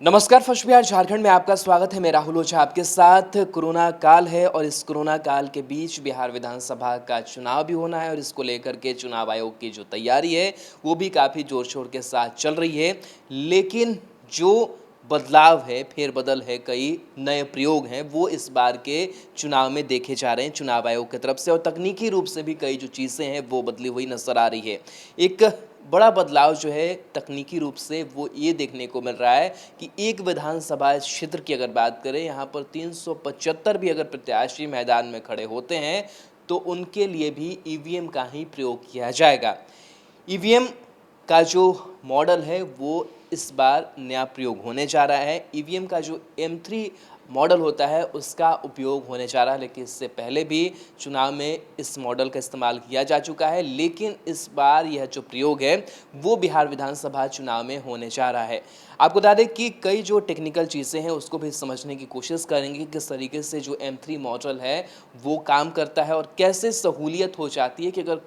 नमस्कार, फर्स्ट बिहार झारखंड में आपका स्वागत है। मैं राहुल ओझा आपके साथ। कोरोना काल है और इस कोरोना काल के बीच बिहार विधानसभा का चुनाव भी होना है और इसको लेकर के चुनाव आयोग की जो तैयारी है वो भी काफ़ी जोर शोर के साथ चल रही है। लेकिन जो बदलाव है, फेरबदल है, कई नए प्रयोग हैं वो इस बार के चुनाव में देखे जा रहे हैं चुनाव आयोग की तरफ से, और तकनीकी रूप से भी कई जो चीज़ें हैं वो बदली हुई नजर आ रही है। एक बड़ा बदलाव जो है तकनीकी रूप से वो ये देखने को मिल रहा है कि एक विधानसभा क्षेत्र की अगर बात करें, यहाँ पर 375 भी अगर प्रत्याशी मैदान में खड़े होते हैं तो उनके लिए भी ईवीएम का ही प्रयोग किया जाएगा। ईवीएम का जो मॉडल है वो इस बार नया प्रयोग होने जा रहा है। ईवीएम का जो M3 मॉडल होता है उसका उपयोग होने जा रहा है, लेकिन इससे पहले भी चुनाव में इस मॉडल का इस्तेमाल किया जा चुका है। लेकिन इस बार यह जो प्रयोग है वो बिहार विधानसभा चुनाव में होने जा रहा है। आपको बता दें कि कई जो टेक्निकल चीज़ें हैं उसको भी समझने की कोशिश करेंगे कि किस तरीके से जो M3 मॉडल है वो काम करता है और कैसे सहूलियत हो जाती है कि अगर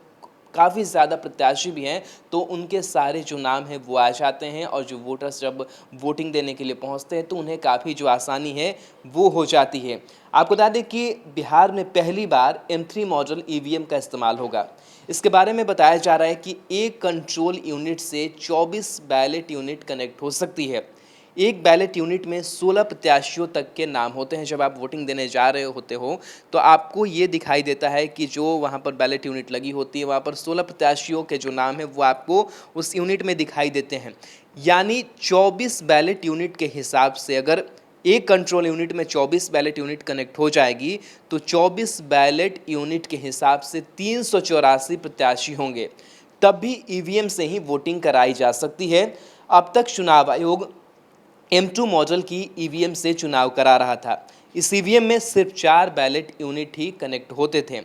काफ़ी ज़्यादा प्रत्याशी भी हैं तो उनके सारे जो नाम हैं वो आ जाते हैं, और जो वोटर्स जब वोटिंग देने के लिए पहुंचते हैं तो उन्हें काफ़ी जो आसानी है वो हो जाती है। आपको बता दें कि बिहार में पहली बार M3 मॉडल ईवीएम का इस्तेमाल होगा। इसके बारे में बताया जा रहा है कि एक कंट्रोल यूनिट से 24 बैलेट यूनिट कनेक्ट हो सकती है। एक बैलेट यूनिट में 16 प्रत्याशियों तक के नाम होते हैं। जब आप वोटिंग देने जा रहे होते हो तो आपको ये दिखाई देता है कि जो वहाँ पर बैलेट यूनिट लगी होती है वहाँ पर 16 प्रत्याशियों के जो नाम है वो आपको उस यूनिट में दिखाई देते हैं। यानी 24 बैलेट यूनिट के हिसाब से अगर एक कंट्रोल यूनिट में 24 बैलेट यूनिट कनेक्ट हो जाएगी तो 24 बैलेट यूनिट के हिसाब से 384 प्रत्याशी होंगे, तब भी ईवीएम से ही वोटिंग कराई जा सकती है। अब तक चुनाव आयोग M2 मॉडल की ईवीएम से चुनाव करा रहा था। इस ईवीएम में सिर्फ 4 बैलेट यूनिट ही कनेक्ट होते थे।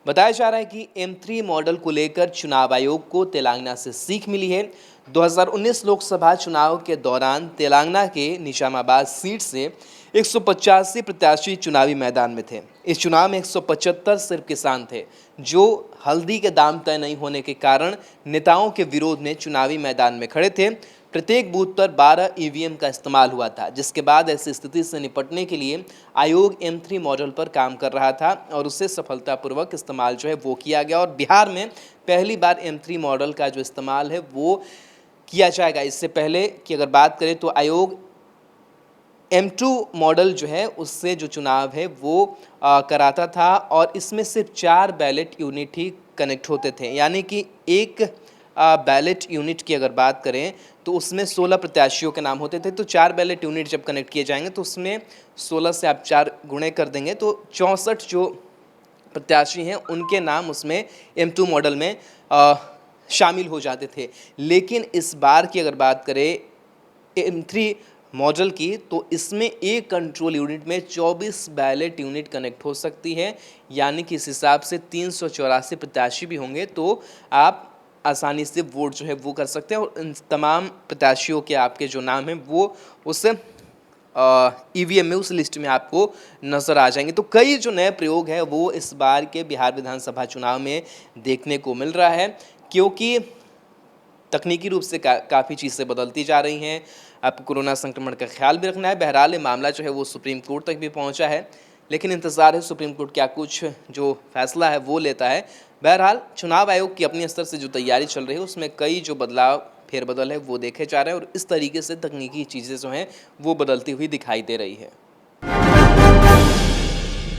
बताया जा रहा है कि M3 मॉडल को लेकर चुनाव आयोग को तेलंगाना से सीख मिली है। 2019 लोकसभा चुनाव के दौरान तेलंगाना के निजामाबाद सीट से 185 प्रत्याशी चुनावी मैदान में थे। इस चुनाव में 175 सिर्फ किसान थे, जो हल्दी के दाम तय नहीं होने के कारण नेताओं के विरोध में चुनावी मैदान में खड़े थे। प्रत्येक बूथ पर 12 ईवीएम का इस्तेमाल हुआ था, जिसके बाद ऐसी स्थिति से निपटने के लिए आयोग M3 मॉडल पर काम कर रहा था और उससे सफलतापूर्वक इस्तेमाल जो है वो किया गया, और बिहार में पहली बार M3 मॉडल का जो इस्तेमाल है वो किया जाएगा। इससे पहले की अगर बात करें तो आयोग M2 मॉडल जो है उससे जो चुनाव है वो कराता था, और इसमें सिर्फ 4 बैलेट यूनिट ही कनेक्ट होते थे। यानी कि एक बैलेट यूनिट की अगर बात करें तो उसमें 16 प्रत्याशियों के नाम होते थे, तो 4 बैलेट यूनिट जब कनेक्ट किए जाएंगे तो उसमें 16 से आप 4 गुणे कर देंगे तो 64 जो प्रत्याशी हैं उनके नाम उसमें M2 मॉडल में शामिल हो जाते थे। लेकिन इस बार की अगर बात करें M3 मॉडल की तो इसमें एक कंट्रोल यूनिट में 24 बैलेट यूनिट कनेक्ट हो सकती है। यानी कि इस हिसाब से 384 प्रत्याशी भी होंगे तो आप आसानी से वोट जो है वो कर सकते हैं, और इन तमाम प्रत्याशियों के आपके जो नाम हैं वो उस ईवीएम में, उस लिस्ट में आपको नज़र आ जाएंगे। तो कई जो नए प्रयोग हैं वो इस बार के बिहार विधानसभा चुनाव में देखने को मिल रहा है, क्योंकि तकनीकी रूप से काफ़ी चीज़ें बदलती जा रही हैं। आपको कोरोना संक्रमण का ख्याल भी रखना है। बहरहाल ये मामला जो है वो सुप्रीम कोर्ट तक भी पहुंचा है, लेकिन इंतज़ार है सुप्रीम कोर्ट क्या कुछ जो फैसला है वो लेता है। बहरहाल चुनाव आयोग की अपनी स्तर से जो तैयारी चल रही है उसमें कई जो बदलाव, फेरबदल है वो देखे जा रहे हैं, और इस तरीके से तकनीकी चीज़ें जो हैं वो बदलती हुई दिखाई दे रही है।